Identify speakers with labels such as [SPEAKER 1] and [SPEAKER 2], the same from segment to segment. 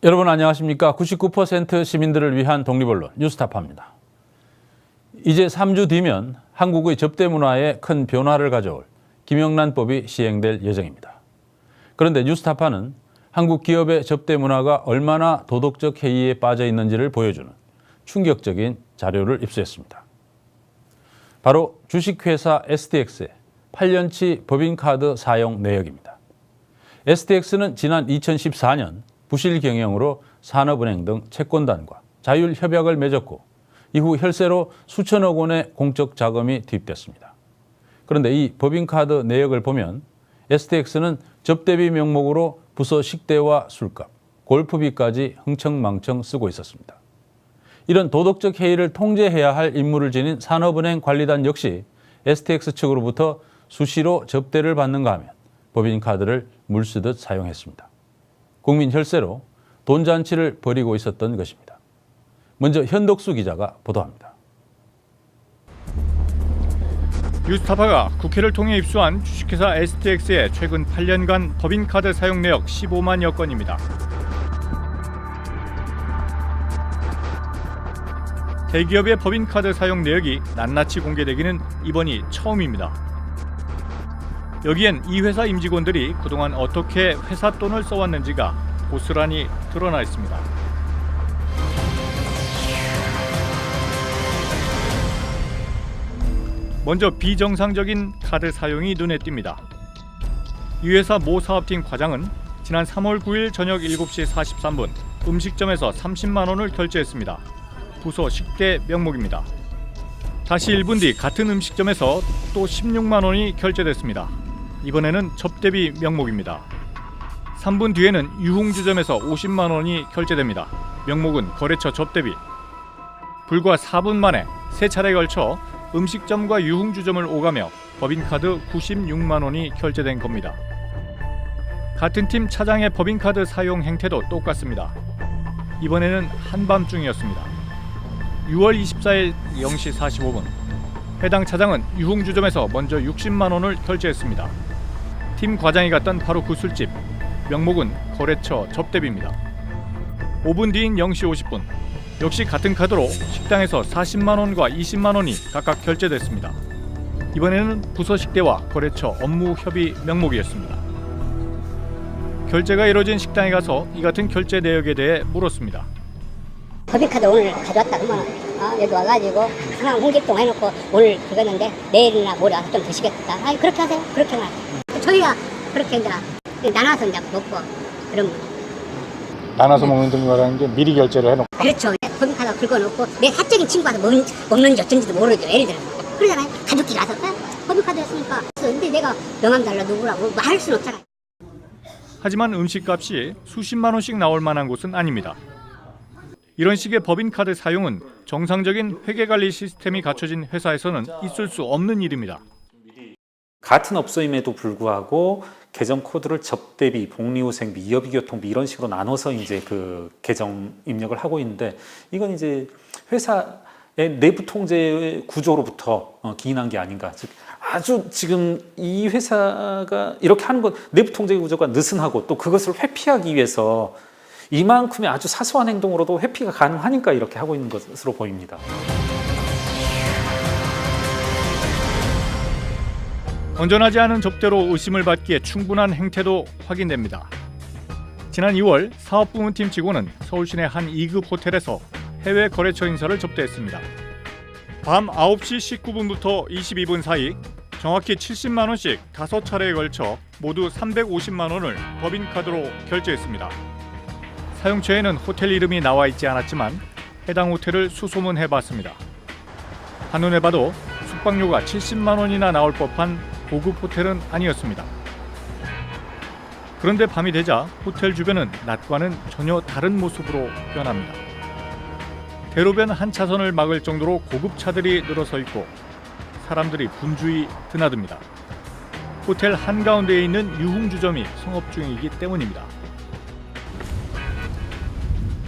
[SPEAKER 1] 여러분 안녕하십니까? 99% 시민들을 위한 독립언론 뉴스타파입니다. 이제 3주 뒤면 한국의 접대 문화에 큰 변화를 가져올 김영란법이 시행될 예정입니다. 그런데 뉴스타파는 한국 기업의 접대 문화가 얼마나 도덕적 해이에 빠져 있는지를 보여주는 충격적인 자료를 입수했습니다. 바로 주식회사 STX의 8년치 법인카드 사용 내역입니다. STX는 지난 2014년 부실 경영으로 산업은행 등 채권단과 자율협약을 맺었고 이후 혈세로 수천억 원의 공적 자금이 투입됐습니다. 그런데 이 법인카드 내역을 보면 STX는 접대비 명목으로 부서 식대와 술값, 골프비까지 흥청망청 쓰고 있었습니다. 이런 도덕적 해이를 통제해야 할 임무를 지닌 산업은행 관리단 역시 STX 측으로부터 수시로 접대를 받는가 하면 법인카드를 물쓰듯 사용했습니다. 국민 혈세로 돈잔치를 벌이고 있었던 것입니다. 먼저 현덕수 기자가 보도합니다.
[SPEAKER 2] 뉴스타파가 국회를 통해 입수한 주식회사 STX의 최근 8년간 법인카드 사용 내역 15만여 건입니다. 대기업의 법인카드 사용 내역이 낱낱이 공개되기는 이번이 처음입니다. 여기엔 이 회사 임직원들이 그동안 어떻게 회사 돈을 써왔는지가 고스란히 드러나 있습니다. 먼저 비정상적인 카드 사용이 눈에 띕니다. 이 회사 모 사업팀 과장은 지난 3월 9일 저녁 7시 43분 음식점에서 30만 원을 결제했습니다. 부서 식대 명목입니다. 다시 1분 뒤 같은 음식점에서 또 16만 원이 결제됐습니다. 이번에는 접대비 명목입니다. 3분 뒤에는 유흥주점에서 50만 원이 결제됩니다. 명목은 거래처 접대비. 불과 4분 만에 3차례에 걸쳐 음식점과 유흥주점을 오가며 법인카드 96만 원이 결제된 겁니다. 같은 팀 차장의 법인카드 사용 행태도 똑같습니다. 이번에는 한밤중이었습니다. 6월 24일 0시 45분 해당 차장은 유흥주점에서 먼저 60만 원을 결제했습니다. 팀 과장이 갔던 바로 그 술집, 명목은 거래처 접대비입니다. 5분 뒤인 0시 50분 역시 같은 카드로 식당에서 40만 원과 20만 원이 각각 결제됐습니다. 이번에는 부서 식대와 거래처 업무 협의 명목이었습니다. 결제가 이뤄진 식당에 가서 이 같은 결제 내역에 대해 물었습니다.
[SPEAKER 3] 법인카드 오늘 가져왔다 그러면 여기 와가지고 상황 홍길동 해놓고 오늘 그거는데 내일이나 모레 와서 좀 드시겠다. 그렇게 하세요. 그렇게만 저희가 그렇게 이제 나눠서 이제 먹고 그런
[SPEAKER 4] 나눠서 먹는 등 말하는 게 미리 결제를 해놓고.
[SPEAKER 3] 그렇죠. 법인카드 긁어놓고 내 사적인 친구 와서 먹는지 어쩐지도 모르죠. 예를 들어서 그러잖아요. 가족끼리 와서 법인카드였으니까 근데 내가 명함 달라 누구라고 말할 수는 없잖아요.
[SPEAKER 2] 하지만 음식값이 수십만 원씩 나올 만한 곳은 아닙니다. 이런 식의 법인카드 사용은 정상적인 회계관리 시스템이 갖춰진 회사에서는 있을 수 없는 일입니다.
[SPEAKER 5] 같은 업소임에도 불구하고 계정 코드를 접대비, 복리후생비, 이어비교통비 이런 식으로 나눠서 이제 그 계정 입력을 하고 있는데 이건 이제 회사의 내부 통제 구조로부터 기인한 게 아닌가. 즉 아주 지금 이 회사가 이렇게 하는 것 내부 통제 구조가 느슨하고 또 그것을 회피하기 위해서 이만큼의 아주 사소한 행동으로도 회피가 가능하니까 이렇게 하고 있는 것으로 보입니다.
[SPEAKER 2] 건전하지 않은 접대로 의심을 받기에 충분한 행태도 확인됩니다. 지난 2월 사업부문팀 직원은 서울시내 한 2급 호텔에서 해외 거래처 인사를 접대했습니다. 밤 9시 19분부터 22분 사이 정확히 70만 원씩 5차례에 걸쳐 모두 350만 원을 법인카드로 결제했습니다. 사용처에는 호텔 이름이 나와 있지 않았지만 해당 호텔을 수소문해봤습니다. 한눈에 봐도 숙박료가 70만 원이나 나올 법한 고급 호텔은 아니었습니다. 그런데 밤이 되자 호텔 주변은 낮과는 전혀 다른 모습으로 변합니다. 대로변 한 차선을 막을 정도로 고급 차들이 늘어서 있고 사람들이 분주히 드나듭니다. 호텔 한가운데에 있는 유흥주점이 성업 중이기 때문입니다.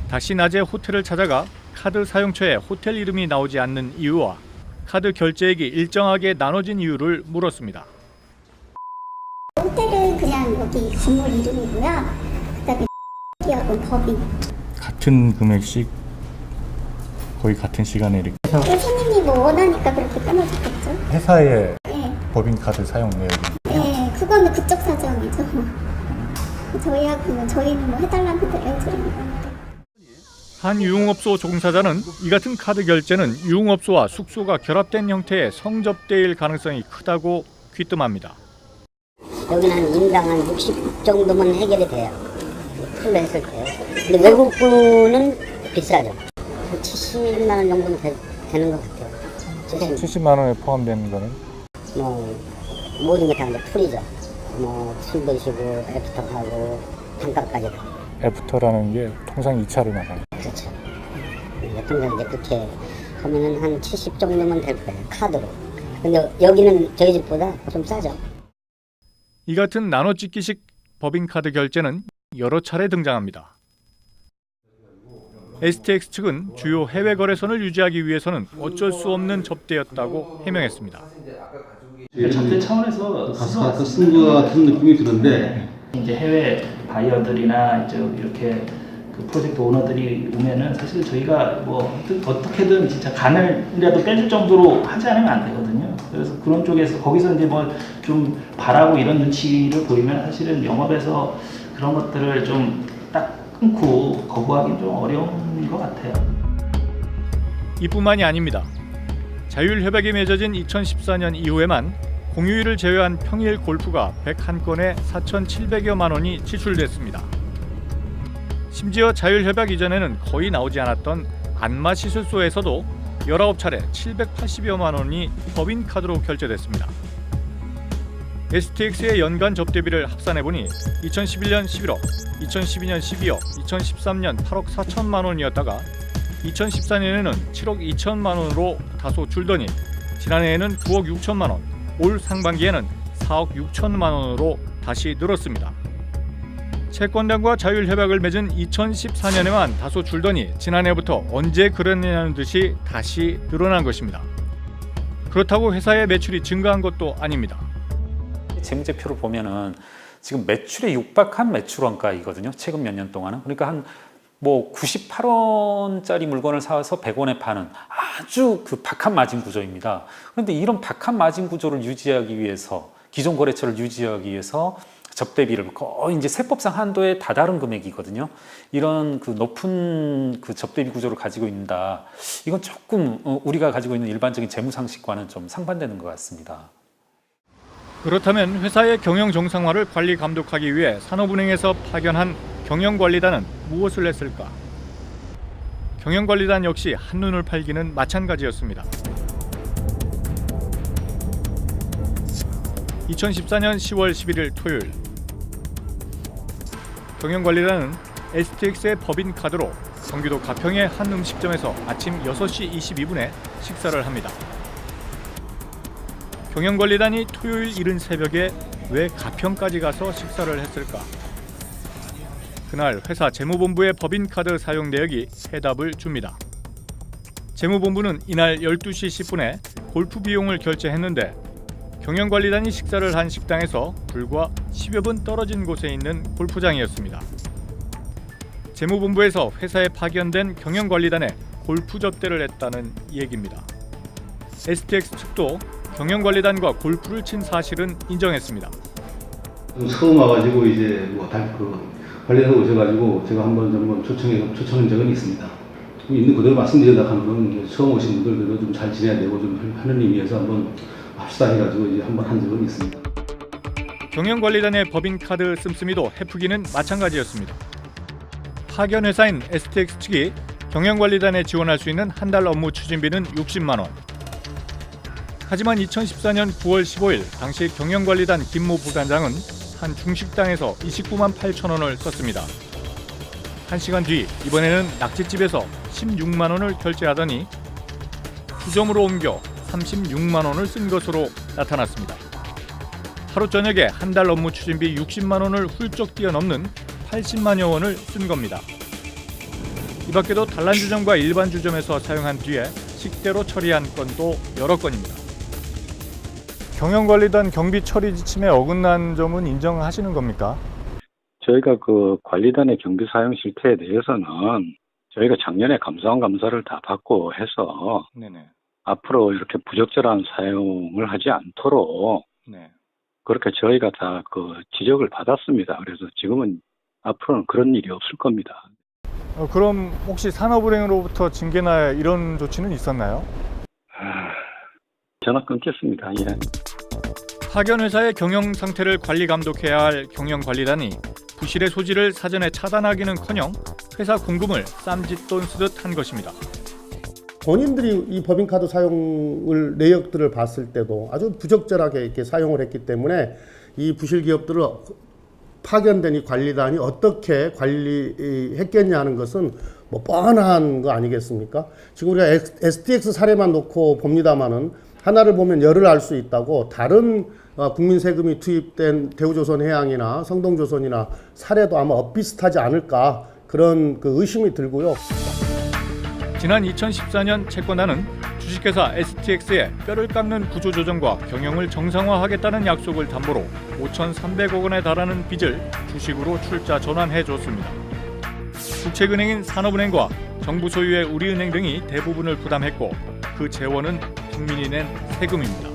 [SPEAKER 2] 다시 낮에 호텔을 찾아가 카드 사용처에 호텔 이름이 나오지 않는 이유와 카드 결제액이 일정하게 나눠진 이유를 물었습니다.
[SPEAKER 6] 호텔은 그냥 여기 건물 이름이고요. 그다음에 신기하고 법인.
[SPEAKER 2] 같은 금액씩 거의 같은 시간에 이렇게
[SPEAKER 6] 손님이 뭐 원하니까 그렇게 끊어줬겠죠.
[SPEAKER 2] 회사의
[SPEAKER 6] 네,
[SPEAKER 2] 법인카드 사용 내역이
[SPEAKER 6] 네, 그거는 그쪽 사정이죠. 저희하고는 저희는 뭐 해달라는 대로 해주는 건데.
[SPEAKER 2] 한 유흥업소 종사자는 이 같은 카드 결제는 유흥업소와 숙소가 결합된 형태의 성접대일 가능성이 크다고 귀뜸합니다.
[SPEAKER 3] 여기는 한 인당 한 60 정도면 해결이 돼요. 풀로 했을 때. 근데 외국 분은 비싸죠. 한 70만 원 정도는 되는 것 같아요.
[SPEAKER 4] 70만 원에 포함되는 거는
[SPEAKER 3] 뭐 모든 게 다 이제 풀이죠. 뭐 술 드시고 애프터하고 단가까지 다.
[SPEAKER 4] 애프터라는 게 통상 2차로 나가요.
[SPEAKER 3] 그렇죠. 통상 이제 그렇게 하면은 한 70 정도면 될 거예요. 카드로. 근데 여기는 저희 집보다 좀 싸죠.
[SPEAKER 2] 이 같은 나눠찍기식 법인카드 결제는 여러 차례 등장합니다. STX 측은 주요 해외 거래선을 유지하기 위해서는 어쩔 수 없는 접대였다고 해명했습니다.
[SPEAKER 7] 접대 차원에서 가서 쓴 것 같은 느낌이 드는데 이제 해외 바이어들이나 이제 이렇게 그 프로젝트 오너들이 오면은 사실 저희가 뭐 어떻게든 진짜 간을이라도 빼줄 정도로 하지 않으면 안 되거든요. 그래서 그런 쪽에서 거기서 이제 뭐 좀 바라고 이런 눈치를 보이면 사실은 영업에서 그런 것들을 좀 딱 끊고 거부하기는 좀 어려운 것 같아요.
[SPEAKER 2] 이뿐만이 아닙니다. 자율협약이 맺어진 2014년 이후에만 공휴일을 제외한 평일 골프가 101건에 4,700여만 원이 지출됐습니다. 심지어 자율협약 이전에는 거의 나오지 않았던 안마시술소에서도 19차례 780여만 원이 법인카드로 결제됐습니다. STX의 연간 접대비를 합산해보니 2011년 11억, 2012년 12억, 2013년 8억 4천만 원이었다가 2014년에는 7억 2천만 원으로 다소 줄더니 지난해에는 9억 6천만 원, 올 상반기에는 4억 6천만 원으로 다시 늘었습니다. 채권단과 자율협약을 맺은 2014년에만 다소 줄더니 지난해부터 언제 그랬냐는 듯이 다시 늘어난 것입니다. 그렇다고 회사의 매출이 증가한 것도 아닙니다.
[SPEAKER 5] 재무제표를 보면은 지금 매출에 육박한 매출원가이거든요. 최근 몇 년 동안은. 그러니까 한 뭐 98원짜리 물건을 사서 100원에 파는 아주 그 박한 마진 구조입니다. 그런데 이런 박한 마진 구조를 유지하기 위해서 기존 거래처를 유지하기 위해서 접대비를 거의 이제 세법상 한도에 다다른 금액이거든요. 이런 그 높은 그 접대비 구조를 가지고 있다. 이건 조금 우리가 가지고 있는 일반적인 재무 상식과는 좀 상반되는 것 같습니다.
[SPEAKER 2] 그렇다면 회사의 경영 정상화를 관리 감독하기 위해 산업은행에서 파견한 경영관리단은 무엇을 했을까? 경영관리단 역시 한눈을 팔기는 마찬가지였습니다. 2014년 10월 11일 토요일 경영관리단은 STX의 법인카드로 경기도 가평의 한 음식점에서 아침 6시 22분에 식사를 합니다. 경영관리단이 토요일 이른 새벽에 왜 가평까지 가서 식사를 했을까? 그날 회사 재무본부의 법인카드 사용 내역이 해답을 줍니다. 재무본부는 이날 12시 10분에 골프 비용을 결제했는데 경영관리단이 식사를 한 식당에서 불과 10여 분 떨어진 곳에 있는 골프장이었습니다. 재무본부에서 회사에 파견된 경영관리단에 골프 접대를 했다는 얘기입니다. STX 측도 경영관리단과 골프를 친 사실은 인정했습니다.
[SPEAKER 7] 처음 와가지고 이제 뭐 관리사 오셔가지고 제가 한번 초청한 적은 있습니다. 있는 그대로 말씀드리다 하면 처음 오신 분들도 좀 잘 지내야 되고 좀 하는 의미에서 한번 합시다 해가지고 이제 한번 한 적은 있습니다.
[SPEAKER 2] 경영관리단의 법인카드 씀씀이도 해프기는 마찬가지였습니다. 파견 회사인 STX 측이 경영관리단에 지원할 수 있는 한 달 업무 추진비는 60만 원. 하지만 2014년 9월 15일 당시 경영관리단 김모 부단장은 한 중식당에서 29만 8천 원을 썼습니다. 1시간 뒤 이번에는 낙지집에서 16만 원을 결제하더니 주점으로 옮겨 36만 원을 쓴 것으로 나타났습니다. 하루 저녁에 한 달 업무 추진비 60만 원을 훌쩍 뛰어넘는 80만여 원을 쓴 겁니다. 이 밖에도 단란주점과 일반주점에서 사용한 뒤에 식대로 처리한 건도 여러 건입니다. 경영관리단 경비 처리 지침에 어긋난 점은 인정하시는 겁니까?
[SPEAKER 4] 저희가 그 관리단의 경비 사용 실태에 대해서는 저희가 작년에 감사원 감사를 다 받고 해서
[SPEAKER 2] 네네.
[SPEAKER 4] 앞으로 이렇게 부적절한 사용을 하지 않도록
[SPEAKER 2] 네.
[SPEAKER 4] 그렇게 저희가 다 그 지적을 받았습니다. 그래서 지금은 앞으로는 그런 일이 없을 겁니다.
[SPEAKER 2] 그럼 혹시 산업은행으로부터 징계나 이런 조치는 있었나요?
[SPEAKER 4] 전화 끊겠습니다. 예.
[SPEAKER 2] 파견 회사의 경영 상태를 관리 감독해야 할 경영관리단이 부실의 소지를 사전에 차단하기는커녕 회사 공금을 쌈짓돈 쓰듯 한 것입니다.
[SPEAKER 8] 본인들이 이 법인카드 사용을 내역들을 봤을 때도 아주 부적절하게 이렇게 사용을 했기 때문에 이 부실 기업들을 파견된 이 관리단이 어떻게 관리했겠냐 하는 것은 뭐 뻔한 거 아니겠습니까? 지금 우리가 STX 사례만 놓고 봅니다만은 하나를 보면 열을 알 수 있다고 다른 국민 세금이 투입된 대우조선해양이나 성동조선이나 사례도 아마 엇비슷하지 않을까 그런 그 의심이 들고요.
[SPEAKER 2] 지난 2014년 채권단은 주식회사 STX에 뼈를 깎는 구조조정과 경영을 정상화하겠다는 약속을 담보로 5,300억 원에 달하는 빚을 주식으로 출자 전환해줬습니다. 국책은행인 산업은행과 정부 소유의 우리은행 등이 대부분을 부담했고 그 재원은 국민이 낸 세금입니다.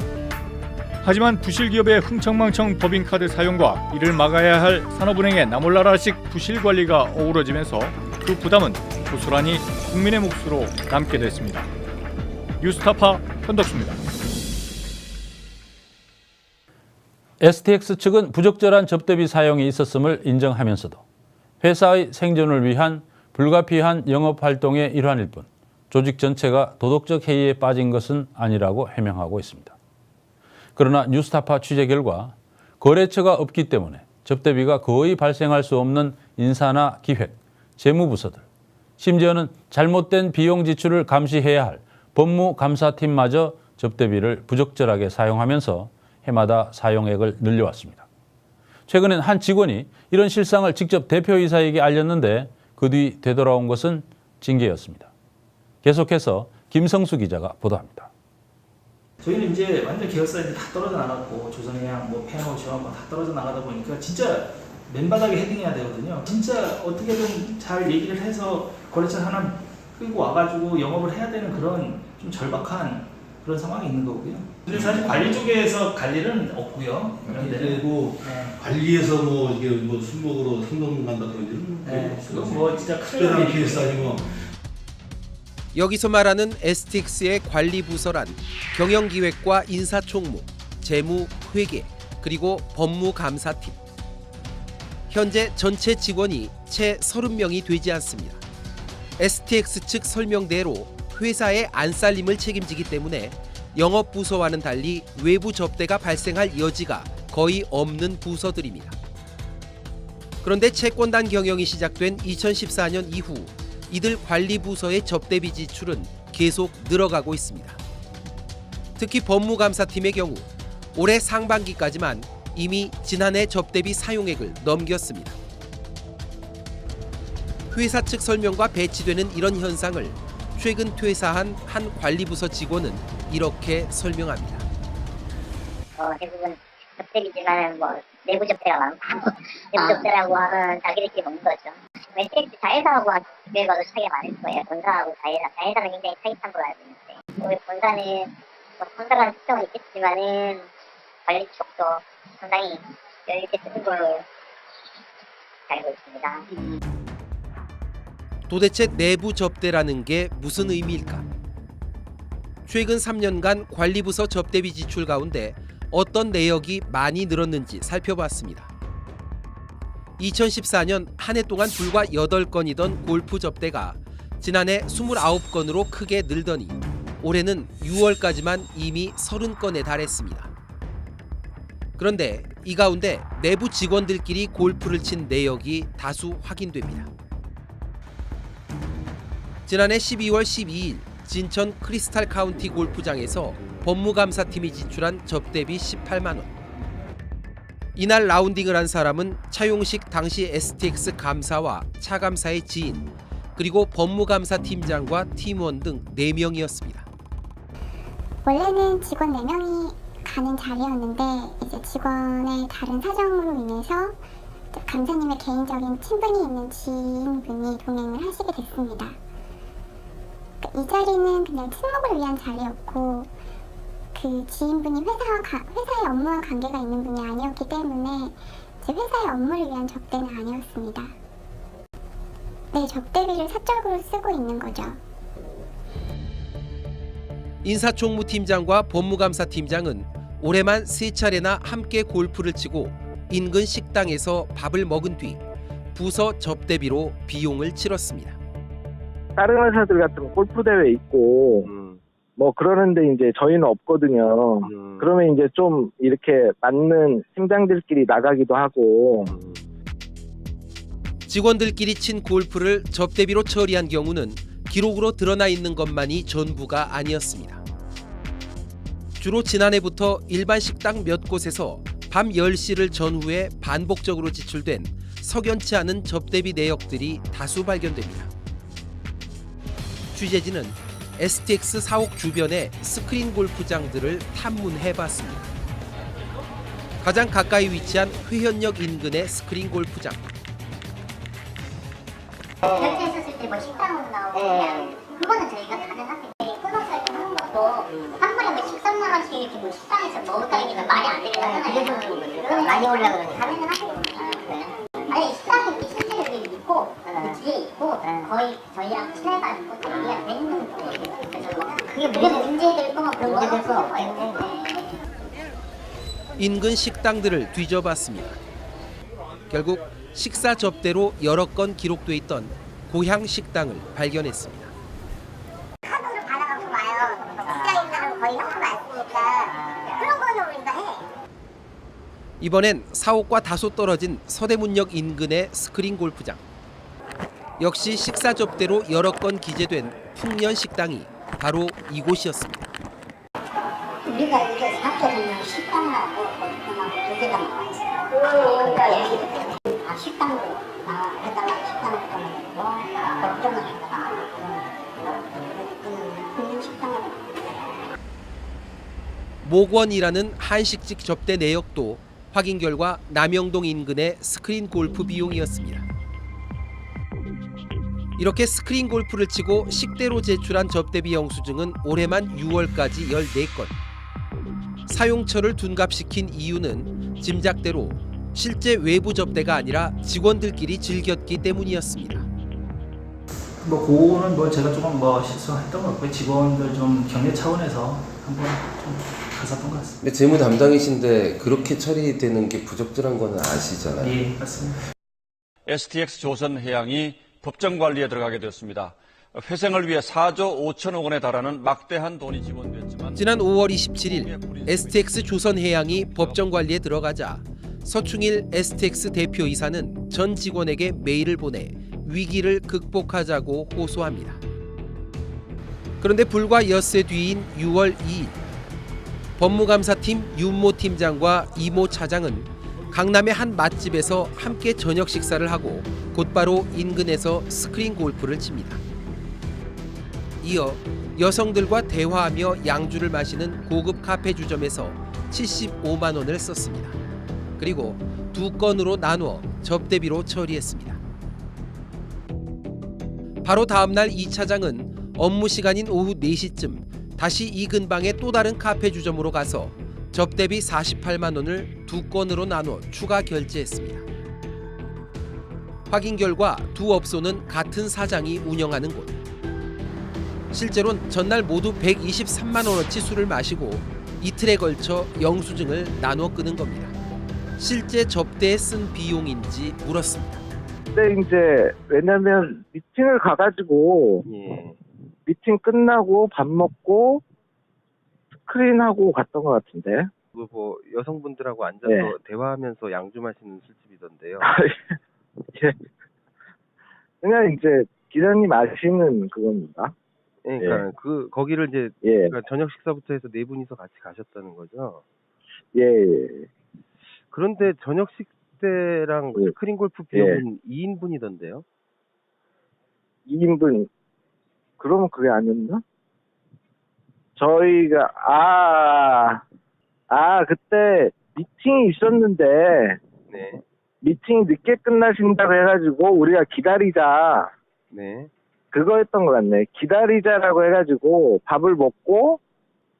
[SPEAKER 2] 하지만 부실 기업의 흥청망청 법인카드 사용과 이를 막아야 할 산업은행의 나몰라라식 부실 관리가 어우러지면서 그 부담은 고스란히 국민의 몫으로 남게 됐습니다. 뉴스타파 현덕수입니다.
[SPEAKER 1] STX 측은 부적절한 접대비 사용이 있었음을 인정하면서도 회사의 생존을 위한 불가피한 영업활동의 일환일 뿐 조직 전체가 도덕적 해이에 빠진 것은 아니라고 해명하고 있습니다. 그러나 뉴스타파 취재 결과 거래처가 없기 때문에 접대비가 거의 발생할 수 없는 인사나 기획, 재무부서들, 심지어는 잘못된 비용 지출을 감시해야 할 법무감사팀마저 접대비를 부적절하게 사용하면서 해마다 사용액을 늘려왔습니다. 최근엔 한 직원이 이런 실상을 직접 대표이사에게 알렸는데 그 뒤 되돌아온 것은 징계였습니다. 계속해서 김성수 기자가 보도합니다.
[SPEAKER 7] 저희는 이제 완전 계열사들이 다 떨어져 나갔고 조선해양, 폐양호시험 다 떨어져 나가다 보니까 진짜 맨바닥에 헤딩해야 되거든요. 진짜 어떻게든 잘 얘기를 해서 거래처 하나 끌고 와가지고 영업을 해야 되는 그런 좀 절박한 그런 상황이 있는 거고요. 근데 사실 관리 쪽에서 갈 일은 없고요.
[SPEAKER 9] 그리고 관리에서 이게 순목으로 성동 간다 그런 일은
[SPEAKER 7] 그건 진짜
[SPEAKER 9] 특별한 케이스 아니고.
[SPEAKER 10] 여기서 말하는 STX의 관리 부서란 경영기획과 인사총무, 재무, 회계, 그리고 법무감사팀. 현재 전체 직원이 채 30명이 되지 않습니다. STX 측 설명대로 회사의 안살림을 책임지기 때문에 영업부서와는 달리 외부 접대가 발생할 여지가 거의 없는 부서들입니다. 그런데 채권단 경영이 시작된 2014년 이후 이들 관리부서의 접대비 지출은 계속 늘어가고 있습니다. 특히 법무감사팀의 경우 올해 상반기까지만 이미 지난해 접대비 사용액을 넘겼습니다. 회사 측 설명과 배치되는 이런 현상을 최근 퇴사한 한 관리부서 직원은 이렇게 설명합니다.
[SPEAKER 3] 대부분 접대비지만 내부 접대가 많고 내부 접대라고 하면 자기들끼리 먹는 거죠. STX 자회사하고 비교해봐도 차이가 많을 거예요. 본사하고 자회사는 굉장히 타이트한 걸로 알고 있는데 우리 본사는 본사라는 특성은 있겠지만은 관리 쪽도 상당히 여유 있게 쓰는 걸로 알고 있습니다.
[SPEAKER 10] 도대체 내부 접대라는 게 무슨 의미일까? 최근 3년간 관리부서 접대비 지출 가운데 어떤 내역이 많이 늘었는지 살펴봤습니다. 2014년 한 해 동안 불과 8건이던 골프 접대가 지난해 29건으로 크게 늘더니 올해는 6월까지만 이미 30건에 달했습니다. 그런데 이 가운데 내부 직원들끼리 골프를 친 내역이 다수 확인됩니다. 지난해 12월 12일 진천 크리스탈 카운티 골프장에서 법무감사팀이 지출한 접대비 18만 원. 이날 라운딩을 한 사람은 차용식 당시 STX 감사와 차감사의 지인, 그리고 법무감사팀장과 팀원 등 4명이었습니다.
[SPEAKER 6] 원래는 직원 4명이 가는 자리였는데 이제 직원의 다른 사정으로 인해서 강사님의 개인적인 친분이 있는 지인분이 동행을 하시게 됐습니다. 이 자리는 그냥 친목을 위한 자리였고 그 지인분이 회사의 업무와 관계가 있는 분이 아니었기 때문에 제 회사의 업무를 위한 접대는 아니었습니다. 네, 접대비를 사적으로 쓰고 있는 거죠.
[SPEAKER 10] 인사총무팀장과 법무감사팀장은 올해만 3차례나 함께 골프를 치고 인근 식당에서 밥을 먹은 뒤 부서 접대비로 비용을 치렀습니다.
[SPEAKER 11] 다른 회사들 같은 골프 대회 있고 뭐 그러는데 이제 저희는 없거든요. 그러면 이제 좀 이렇게 맞는 팀장들끼리 나가기도 하고.
[SPEAKER 10] 직원들끼리 친 골프를 접대비로 처리한 경우는 기록으로 드러나 있는 것만이 전부가 아니었습니다. 주로 지난해부터 일반 식당 몇 곳에서 밤 10시를 전후에 반복적으로 지출된 석연치 않은 접대비 내역들이 다수 발견됩니다. 취재진은 STX 사옥 주변의 스크린 골프장들을 탐문해봤습니다. 가장 가까이 위치한 회현역 인근의 스크린 골프장.
[SPEAKER 3] 결제했었을 때 뭐 식당으로 나오고 그거는 저희가 가능하게 끊어서 이렇게 하는 것도 한 번에 뭐 13만 원씩 이렇게 뭐 식당에서 먹었다니까 말이 안 되잖아요. 그래서 많이 올라가는 가능은 하거든요. 아니 식당이 실제로 여기 있고 그 뒤에 있고 거의 저희랑 친해가지고 얘기가 되는 거예요. 그래서 뭐 그게 문제될 거면 그런 거는
[SPEAKER 10] 인근 식당들을 뒤져봤습니다. 결국 식사 접대로 여러 건 기록돼 있던 고향 식당을 발견했습니다.
[SPEAKER 3] 카드를 받아갖고 와요. 직장인들은 거의 형도 많으니까 그런 거는 우리가 해.
[SPEAKER 10] 이번엔 사옥과 다소 떨어진 서대문역 인근의 스크린 골프장. 역시 식사 접대로 여러 건 기재된 풍년 식당이 바로 이곳이었습니다.
[SPEAKER 3] 우리가 이렇게 사업자들은 식당하고 두 개가 나와 있어요. 아 식당도 해달라 식당을 또 걱정을 해달라. 그냥 식당을.
[SPEAKER 10] 목원이라는 한식집 접대 내역도 확인 결과 남영동 인근의 스크린 골프 비용이었습니다. 이렇게 스크린 골프를 치고 식대로 제출한 접대비 영수증은 올해만 6월까지 14건. 사용처를 둔갑시킨 이유는 짐작대로 실제 외부 접대가 아니라 직원들끼리 즐겼기 때문이었습니다.
[SPEAKER 7] 뭐 그거는 뭐 제가 조금 뭐 실수했던 것 같고요. 직원들 좀 격려 차원에서 한번 좀 갔었던 것 같습니다.
[SPEAKER 12] 근데 재무 담당이신데 그렇게 처리되는 게 부적절한 거는 아시잖아요.
[SPEAKER 7] 예, 맞습니다.
[SPEAKER 13] STX 조선해양이 법정 관리에 들어가게 되었습니다. 회생을 위해 4조 5천억 원에 달하는 막대한 돈이 지원됐지만
[SPEAKER 10] 지난 5월 27일 STX 조선해양이 법정 관리에 들어가자 서충일 STX 대표이사는 전 직원에게 메일을 보내 위기를 극복하자고 호소합니다. 그런데 불과 엿새 뒤인 6월 2일 법무감사팀 윤모 팀장과 이모 차장은 강남의 한 맛집에서 함께 저녁 식사를 하고 곧바로 인근에서 스크린 골프를 칩니다. 이어 여성들과 대화하며 양주를 마시는 고급 카페 주점에서 75만 원을 썼습니다. 그리고 2건으로 나누어 접대비로 처리했습니다. 바로 다음 날 이 차장은 업무 시간인 오후 4시쯤 다시 이 근방의 또 다른 카페 주점으로 가서 접대비 48만 원을 2건으로 나눠 추가 결제했습니다. 확인 결과 두 업소는 같은 사장이 운영하는 곳. 실제로는 전날 모두 123만 원어치 술을 마시고 이틀에 걸쳐 영수증을 나눠 끄는 겁니다. 실제 접대에 쓴 비용인지 물었습니다.
[SPEAKER 11] 근데 이제 왜냐면 미팅을 가가지고 미팅 끝나고 밥 먹고 스크린하고 갔던 것 같은데.
[SPEAKER 12] 뭐 여성분들하고 앉아서
[SPEAKER 11] 네.
[SPEAKER 12] 대화하면서 양주 마시는 술집이던데요.
[SPEAKER 11] 예. 그냥 이제 기자님 아시는 그겁니다.
[SPEAKER 12] 그러니까
[SPEAKER 11] 예.
[SPEAKER 12] 그 거기를 이제
[SPEAKER 11] 예.
[SPEAKER 12] 그러니까 저녁 식사부터 해서 네 분이서 같이 가셨다는 거죠.
[SPEAKER 11] 예.
[SPEAKER 12] 그런데 저녁 식대랑
[SPEAKER 11] 예.
[SPEAKER 12] 스크린 골프 비용은 2인분이던데요.
[SPEAKER 11] 2인분. 그러면 그게 아니었나? 저희가 그때 미팅이 있었는데
[SPEAKER 12] 네.
[SPEAKER 11] 미팅이 늦게 끝나신다고 해가지고 우리가 기다리자.
[SPEAKER 14] 네.
[SPEAKER 11] 그거였던 것 같네. 기다리자라고 해가지고 밥을 먹고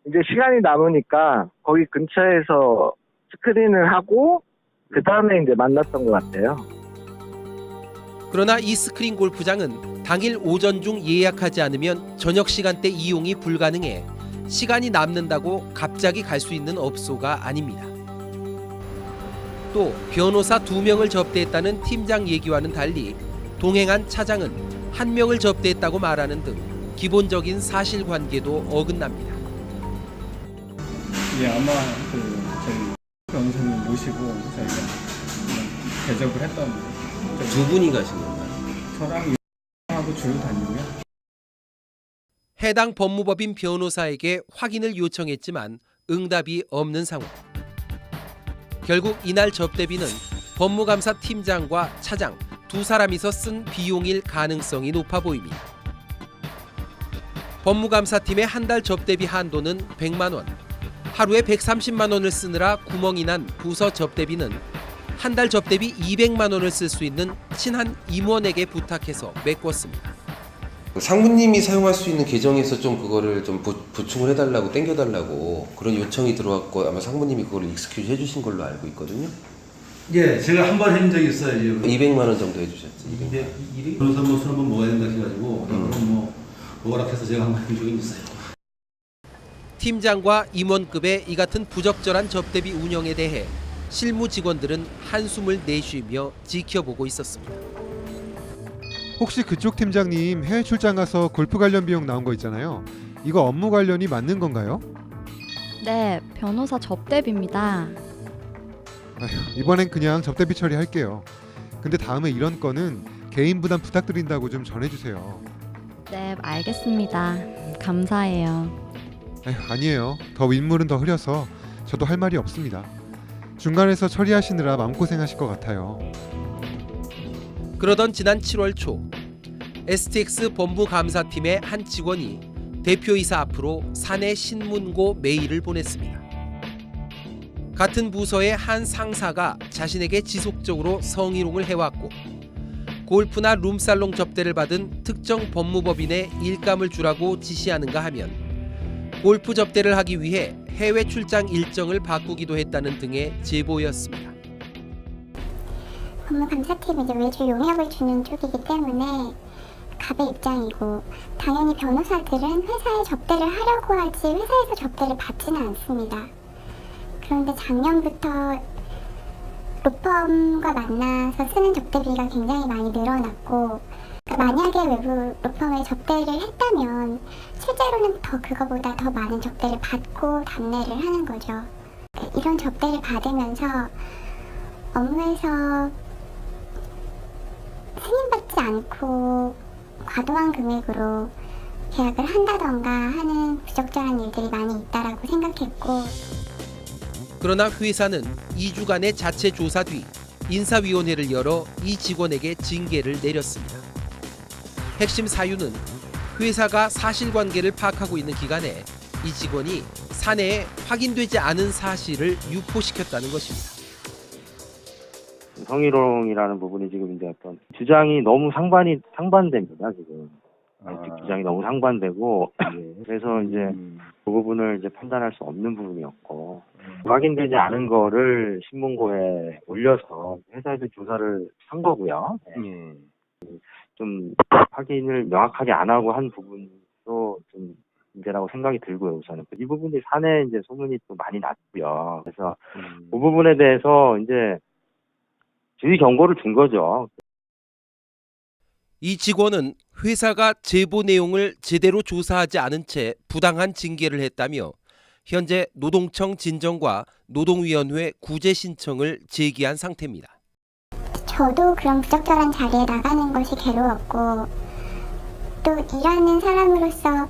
[SPEAKER 11] 이제 시간이 남으니까 거기 근처에서 스크린을 하고 그 다음에 이제 만났던 것 같아요.
[SPEAKER 10] 그러나 이 스크린 골프장은 당일 오전 중 예약하지 않으면 저녁 시간대 이용이 불가능해 시간이 남는다고 갑자기 갈 수 있는 업소가 아닙니다. 또 변호사 2명을 접대했다는 팀장 얘기와는 달리 동행한 차장은 1명을 접대했다고 말하는 등 기본적인 사실관계도 어긋납니다.
[SPEAKER 15] 예, 아마 저희 변호사님 모시고 저희가 대접을 했던.
[SPEAKER 12] 두 분이 가신 건가요?
[SPEAKER 15] 저랑 하고 주로 다니고요.
[SPEAKER 10] 해당 법무법인 변호사에게 확인을 요청했지만 응답이 없는 상황. 결국 이날 접대비는 법무감사 팀장과 차장 두 사람이서 쓴 비용일 가능성이 높아 보입니다. 법무감사팀의 한 달 접대비 한도는 100만 원. 하루에 130만 원을 쓰느라 구멍이 난 부서 접대비는 한 달 접대비 200만 원을 쓸 수 있는 친한 임원에게 부탁해서 메꿨습니다.
[SPEAKER 12] 상무님이 사용할 수 있는 계정에서 좀 그거를 좀 보충을 해달라고 땡겨달라고 그런 요청이 들어왔고 아마 상무님이 그걸 익스큐즈 해주신 걸로 알고 있거든요.
[SPEAKER 9] 예, 제가 한 번 한 적이 있어요.
[SPEAKER 12] 200만 원 정도 해주셨죠. 200만 원.
[SPEAKER 9] 변호사 뭐 술 한번 먹어야 된다 해가지고 그럼 뭐락해서 제가 한 번 한 적이 있어요.
[SPEAKER 10] 팀장과 임원급의 이 같은 부적절한 접대비 운영에 대해 실무 직원들은 한숨을 내쉬며 지켜보고 있었습니다.
[SPEAKER 16] 혹시 그쪽 팀장님 해외 출장 가서 골프 관련 비용 나온 거 있잖아요. 이거 업무 관련이 맞는 건가요?
[SPEAKER 17] 네, 변호사 접대비입니다.
[SPEAKER 16] 아휴, 이번엔 그냥 접대비 처리할게요. 근데 다음에 이런 건은 개인 부담 부탁드린다고 좀 전해주세요.
[SPEAKER 17] 네, 알겠습니다. 감사해요.
[SPEAKER 16] 아휴, 아니에요. 더 윗물은 더 흐려서 저도 할 말이 없습니다. 중간에서 처리하시느라 마음고생하실 것 같아요.
[SPEAKER 10] 그러던 지난 7월 초 STX 법무감사팀의 한 직원이 대표이사 앞으로 사내 신문고 메일을 보냈습니다. 같은 부서의 한 상사가 자신에게 지속적으로 성희롱을 해왔고 골프나 룸살롱 접대를 받은 특정 법무법인에 일감을 주라고 지시하는가 하면 골프 접대를 하기 위해 해외 출장 일정을 바꾸기도 했다는 등의 제보였습니다.
[SPEAKER 6] 법무감사팀은 이제 외주 용역을 주는 쪽이기 때문에 갑의 입장이고 당연히 변호사들은 회사에 접대를 하려고 하지 회사에서 접대를 받지는 않습니다. 그런데 작년부터 로펌과 만나서 쓰는 접대비가 굉장히 많이 늘어났고 만약에 외부 로펌에 접대를 했다면 실제로는 더 그거보다 더 많은 접대를 받고 답례를 하는 거죠. 이런 접대를 받으면서 업무에서 승인받지 않고 과도한 금액으로 계약을 한다던가 하는 부적절한 일들이 많이 있다라고 생각했고
[SPEAKER 10] 그러나 회사는 2주간의 자체 조사 뒤 인사위원회를 열어 이 직원에게 징계를 내렸습니다. 핵심 사유는 회사가 사실관계를 파악하고 있는 기간에 이 직원이 사내에 확인되지 않은 사실을 유포시켰다는 것입니다.
[SPEAKER 18] 성희롱이라는 부분이 지금 이제 어떤 주장이 너무 상반됩니다, 지금. 주장이 너무 상반되고, 그래서 이제 그 부분을 이제 판단할 수 없는 부분이었고, 확인되지 않은 거를 신문고에 올려서 회사에서 조사를 한 거고요. 좀 확인을 명확하게 안 하고 한 부분도 좀 문제라고 생각이 들고요, 우선은. 이 부분이 사내 이제 소문이 또 많이 났고요. 그래서 그 부분에 대해서 이제 주의 경고를 준 거죠.
[SPEAKER 10] 이 직원은 회사가 제보 내용을 제대로 조사하지 않은 채 부당한 징계를 했다며 현재 노동청 진정과 노동위원회 구제 신청을 제기한 상태입니다.
[SPEAKER 6] 저도 그런 부적절한 자리에 나가는 것이 괴로웠고 또 일하는 사람으로서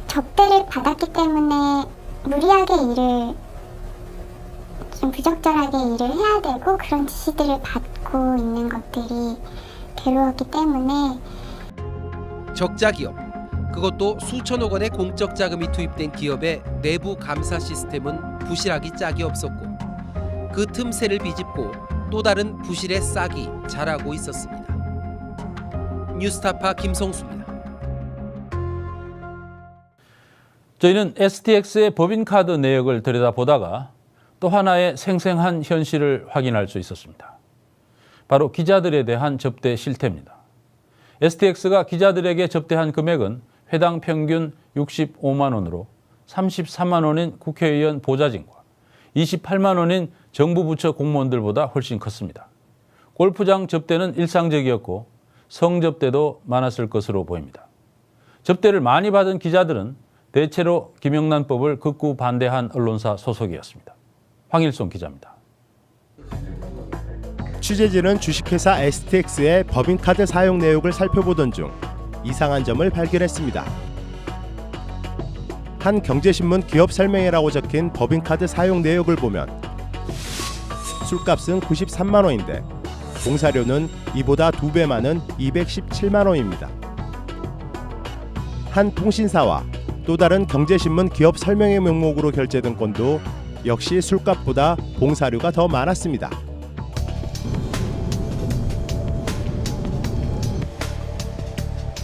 [SPEAKER 6] 접대를 받았기 때문에 무리하게 일을 좀 부적절하게 일을 해야 되고 그런 지시들을 받고 있는 것들이 괴로웠기 때문에
[SPEAKER 10] 적자 기업, 그것도 수천억 원의 공적 자금이 투입된 기업의 내부 감사 시스템은 부실하기 짝이 없었고 그 틈새를 비집고 또 다른 부실의 싹이 자라고 있었습니다. 뉴스타파 김성수입니다.
[SPEAKER 1] 저희는 STX의 법인카드 내역을 들여다보다가 또 하나의 생생한 현실을 확인할 수 있었습니다. 바로 기자들에 대한 접대 실태입니다. STX가 기자들에게 접대한 금액은 회당 평균 65만 원으로 33만 원인 국회의원 보좌진과 28만 원인 정부 부처 공무원들보다 훨씬 컸습니다. 골프장 접대는 일상적이었고 성접대도 많았을 것으로 보입니다. 접대를 많이 받은 기자들은 대체로 김영란법을 극구 반대한 언론사 소속이었습니다. 황일송 기자입니다.
[SPEAKER 14] 취재진은 주식회사 STX의 법인카드 사용 내역을 살펴보던 중 이상한 점을 발견했습니다. 한 경제신문 기업 설명회라고 적힌 법인카드 사용 내역을 보면 술값은 93만 원인데 봉사료는 이보다 2배 많은 217만 원입니다. 한 통신사와 또 다른 경제신문 기업 설명회 명목으로 결제된 건도 역시 술값보다 봉사료가 더 많았습니다.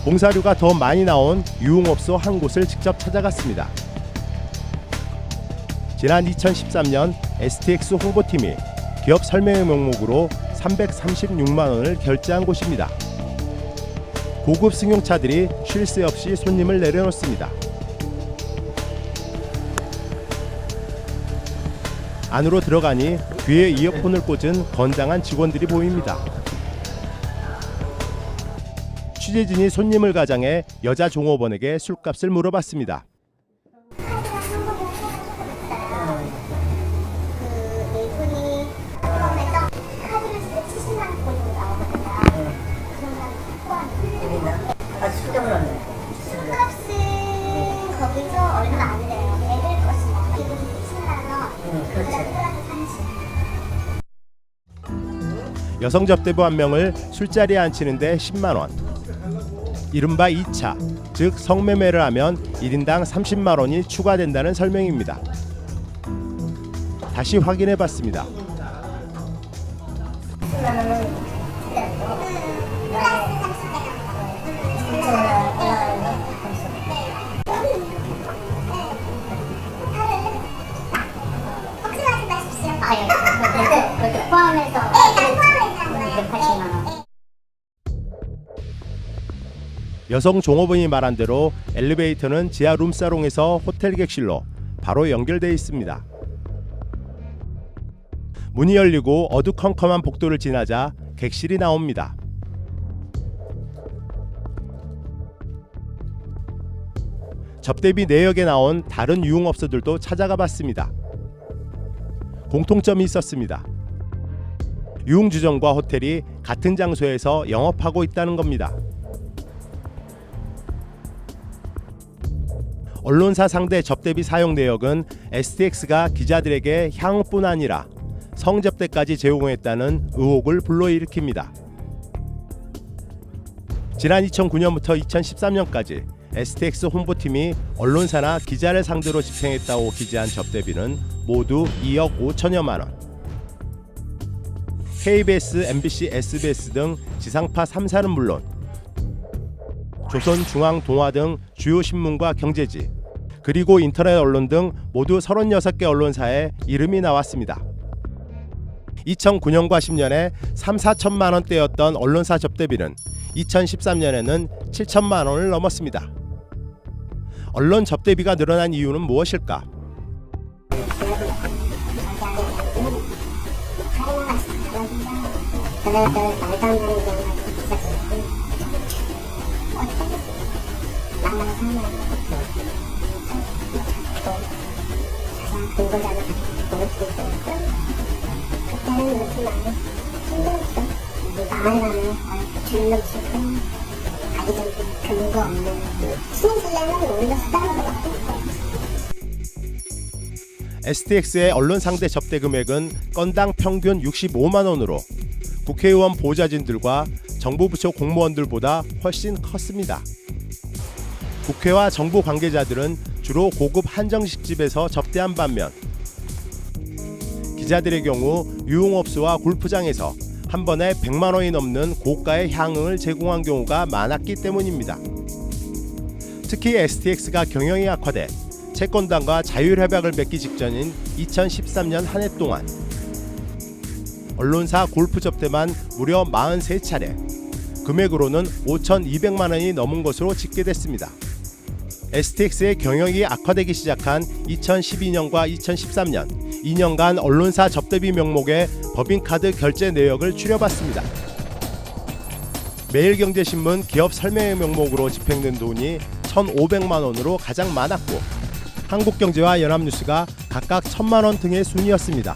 [SPEAKER 14] 봉사료가 더 많이 나온 유흥업소 한 곳을 직접 찾아갔습니다. 지난 2013년 STX 홍보팀이 기업 설명회 명목으로 336만 원을 결제한 곳입니다. 고급 승용차들이 쉴 새 없이 손님을 내려놓습니다. 안으로 들어가니 귀에 이어폰을 꽂은 건장한 직원들이 보입니다. 취재진이 손님을 가장해 여자 종업원에게 술값을 물어봤습니다. 여성 접대부 한 명을 술자리에 앉히는데 10만 원. 이른바 2차, 즉 성매매를 하면 1인당 30만 원이 추가된다는 설명입니다. 다시 확인해봤습니다. 여성 종업원이 말한 대로 엘리베이터는 지하 룸사롱에서 호텔 객실로 바로 연결되어 있습니다. 문이 열리고 어두컴컴한 복도를 지나자 객실이 나옵니다. 접대비 내역에 나온 다른 유흥업소들도 찾아가 봤습니다. 공통점이 있었습니다. 유흥주점과 호텔이 같은 장소에서 영업하고 있다는 겁니다. 언론사 상대 접대비 사용 내역은 STX가 기자들에게 향후뿐 아니라 성접대까지 제공했다는 의혹을 불러일으킵니다. 지난 2009년부터 2013년까지 STX 홍보팀이 언론사나 기자를 상대로 집행했다고 기재한 접대비는 모두 2억 5천여만 원. KBS, MBC, SBS 등 지상파 3사는 물론 조선, 중앙, 동아 등 주요 신문과 경제지, 그리고 인터넷 언론 등 모두 36개 언론사에 이름이 나왔습니다. 2009년과 10년에 3, 4천만 원대였던 언론사 접대비는 2013년에는 7천만 원을 넘었습니다. 언론 접대비가 늘어난 이유는 무엇일까? STX의 언론 상대 접대 금액은 건당 평균 65만 원으로 국회의원 보좌진들과 정부 부처 공무원들보다 훨씬 컸습니다. 국회와 정부 관계자들은 주로 고급 한정식집에서 접대한 반면 기자들의 경우 유흥업소와 골프장에서 한 번에 100만 원이 넘는 고가의 향응을 제공한 경우가 많았기 때문입니다. 특히 STX가 경영이 악화돼 채권단과 자율협약을 맺기 직전인 2013년 한 해 동안 언론사 골프 접대만 무려 43차례, 금액으로는 5,200만 원이 넘은 것으로 집계됐습니다. STX의 경영이 악화되기 시작한 2012년과 2013년 2년간 언론사 접대비 명목의 법인카드 결제 내역을 추려봤습니다. 매일경제신문 기업 설명회 명목으로 집행된 돈이 1,500만 원으로 가장 많았고 한국경제와 연합뉴스가 각각 1,000만 원 등의 순이었습니다.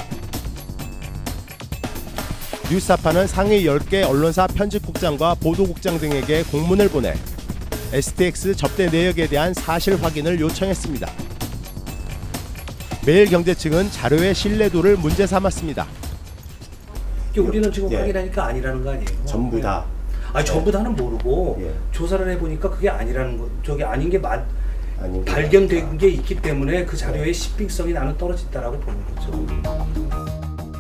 [SPEAKER 14] 뉴스타파는 상위 10개 언론사 편집국장과 보도국장 등에게 공문을 보내 STX 접대 내역에 대한 사실 확인을 요청했습니다. 매일경제 측은 자료의 신뢰도를 문제 삼았습니다.
[SPEAKER 19] 우리는 지금 확인하니까 아니라는 거 아니에요?
[SPEAKER 20] 전부 다.
[SPEAKER 19] 아니 전부 다는 모르고 조사를 해보니까 그게 아니라는 거, 저게 아닌 게 발견된 게 있기 때문에 그 자료의 신빙성이 나는 떨어진다라고 보는 거죠.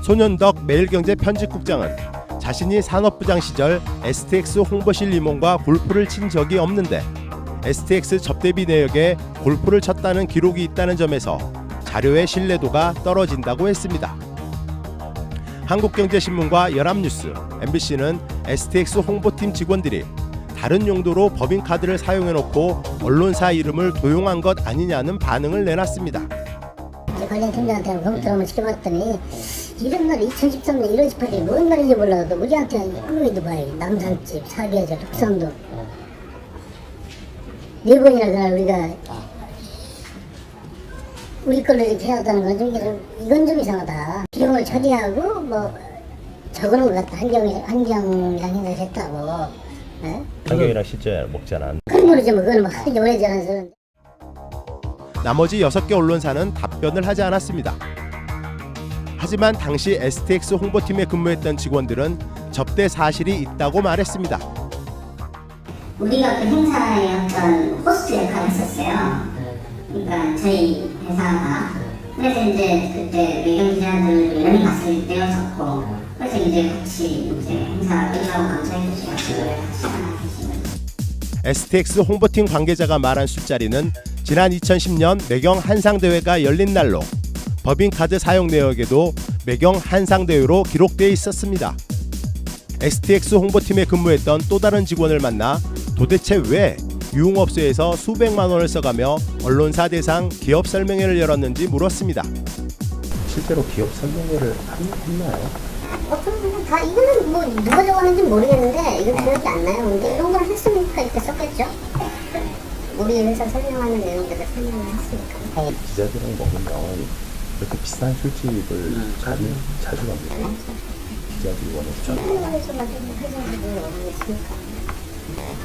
[SPEAKER 14] 손현덕 매일경제 편집국장은 자신이 산업부장 시절 STX 홍보실 임원과 골프를 친 적이 없는데 STX 접대비 내역에 골프를 쳤다는 기록이 있다는 점에서 자료의 신뢰도가 떨어진다고 했습니다. 한국경제신문과 연합뉴스, MBC는 STX 홍보팀 직원들이 다른 용도로 법인카드를 사용해놓고 언론사 이름을 도용한 것 아니냐는 반응을 내놨습니다.
[SPEAKER 3] 관련 팀장한테 컴퓨터 한번 시켜봤더니 이런 날 2013년 1월 18일 뭔 날인지 몰라도 우리한테 끌어도 봐요. 남산집, 사계절, 흑산도 4번이나 그날 우리가 우리 걸로 이렇게 해왔다는 건 좀 이건 좀 이상하다. 비용을 처리하고 뭐 적어놓은 것 같다. 한경이랑 행사를 했다고.
[SPEAKER 20] 한경이랑 실제 먹지 않았는데.
[SPEAKER 3] 그건 모르죠. 뭐 그건 막 하기 오래전에서.
[SPEAKER 14] 나머지 6개 언론사는 답변을 하지 않았습니다. 하지만 당시 STX 홍보팀에 근무했던 직원들은 접대 사실이 있다고 말했습니다.
[SPEAKER 3] 우리가 그 행사의 어떤 호스트 역할을 했었어요. 그러니까 저희 회사가 그래서 이제 그때 외경 기자들 연이 갔을 때였었고 그래서 이제 같이 이제 행사 의뢰하고 감사해 주셔서 같이 하나
[SPEAKER 14] STX 홍보팀 관계자가 말한 술자리는 지난 2010년 매경 한상대회가 열린 날로 법인카드 사용 내역에도 매경 한상대회로 기록되어 있었습니다. STX 홍보팀에 근무했던 또 다른 직원을 만나 도대체 왜 유흥업소에서 수백만 원을 써가며 언론사 대상 기업 설명회를 열었는지 물었습니다.
[SPEAKER 20] 실제로 기업 설명회를 했나요?
[SPEAKER 3] 어떤 분은 다 이거는 뭐 누가 정하는지 모르겠는데 이건 기억이 안 나요. 근데 이런 걸 했으니까 이렇게 썼겠죠. 우리 회사 설명하는 내용들을 설명을 했으니까.
[SPEAKER 20] 기자들은 먹으면 이렇게 비싼 술집을 자주 갑니다. 기자들이 원해서.
[SPEAKER 3] 언론에서 만드는 회사들이 원하니까.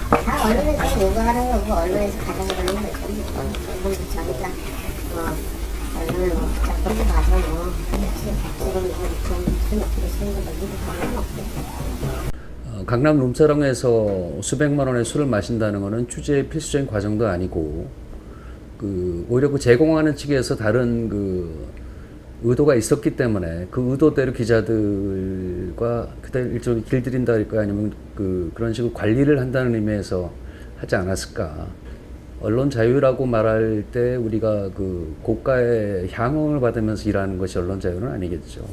[SPEAKER 3] 다 언론에서 요구하는 거고 언론에서 가져가는 거죠. 저희가 언론을 뭐 붙잡고 가서 뭐 지금 이렇게 쓰는 것도 이렇게 없고.
[SPEAKER 21] 강남 룸사롱에서 수백만 원의 술을 마신다는 것은 취재의 필수적인 과정도 아니고 오히려 그 제공하는 측에서 다른 의도가 있었기 때문에 그 의도대로 기자들과 그때 일종의 길들인다 할까 아니면 그런 식으로 관리를 한다는 의미에서 하지 않았을까. 언론 자유라고 말할 때 우리가 고가의 향응을 받으면서 일하는 것이 언론 자유는 아니겠죠.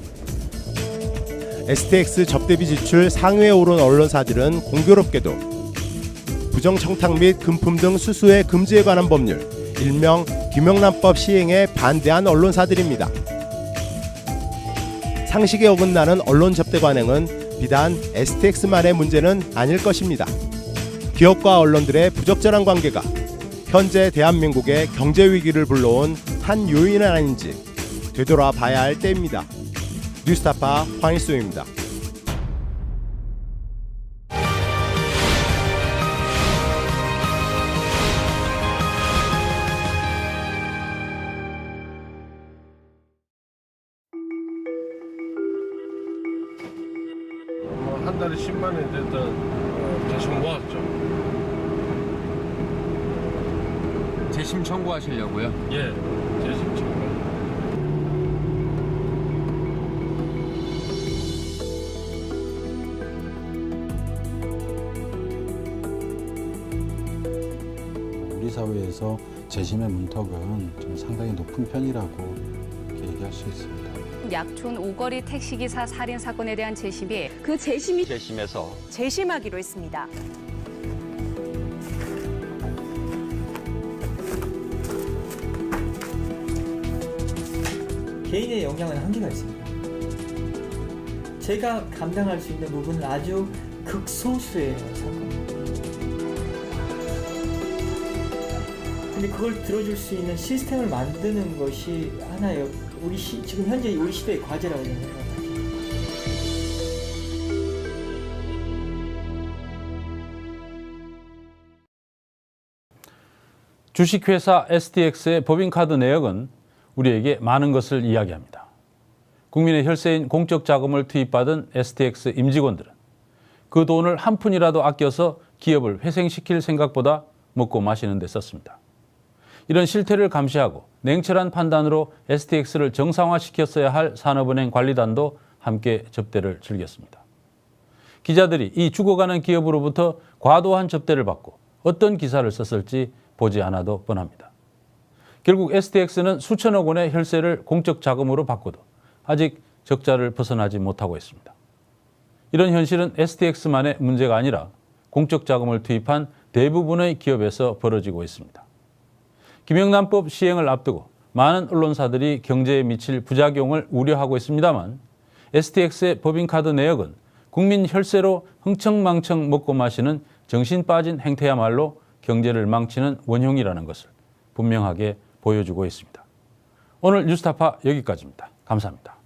[SPEAKER 14] STX 접대비 지출 상위에 오른 언론사들은 공교롭게도 부정청탁 및 금품 등 수수의 금지에 관한 법률, 일명 김영란법 시행에 반대한 언론사들입니다. 상식에 어긋나는 언론 접대 관행은 비단 STX만의 문제는 아닐 것입니다. 기업과 언론들의 부적절한 관계가 현재 대한민국의 경제 위기를 불러온 한 요인은 아닌지 되돌아봐야 할 때입니다. 뉴스타파 황일수입니다.
[SPEAKER 22] 한 달에 10만 원이 됐던 재심 모았죠.
[SPEAKER 23] 재심 청구하시려고요?
[SPEAKER 22] 예, 재심 청구.
[SPEAKER 4] 비해서 재심의 문턱은 좀 상당히 높은 편이라고 이렇게 얘기할 수 있습니다.
[SPEAKER 5] 약촌 오거리 택시기사 살인 사건에 대한 재심이 그 재심이
[SPEAKER 13] 재심에서
[SPEAKER 5] 재심하기로 했습니다.
[SPEAKER 8] 개인의 영향은 한계가 있습니다. 제가 감당할 수 있는 부분은 아주 극소수의 사건. 근데 그걸 들어줄 수 있는 시스템을 만드는 것이 하나의 지금 현재 우리 시대의 과제라고 생각합니다.
[SPEAKER 1] 주식회사 STX의 법인카드 내역은 우리에게 많은 것을 이야기합니다. 국민의 혈세인 공적 자금을 투입받은 STX 임직원들은 그 돈을 한 푼이라도 아껴서 기업을 회생시킬 생각보다 먹고 마시는 데 썼습니다. 이런 실태를 감시하고 냉철한 판단으로 STX를 정상화시켰어야 할 산업은행 관리단도 함께 접대를 즐겼습니다. 기자들이 이 죽어가는 기업으로부터 과도한 접대를 받고 어떤 기사를 썼을지 보지 않아도 뻔합니다. 결국 STX는 수천억 원의 혈세를 공적 자금으로 받고도 아직 적자를 벗어나지 못하고 있습니다. 이런 현실은 STX만의 문제가 아니라 공적 자금을 투입한 대부분의 기업에서 벌어지고 있습니다. 김영란법 시행을 앞두고 많은 언론사들이 경제에 미칠 부작용을 우려하고 있습니다만 STX의 법인카드 내역은 국민 혈세로 흥청망청 먹고 마시는 정신 빠진 행태야말로 경제를 망치는 원흉이라는 것을 분명하게 보여주고 있습니다. 오늘 뉴스타파 여기까지입니다. 감사합니다.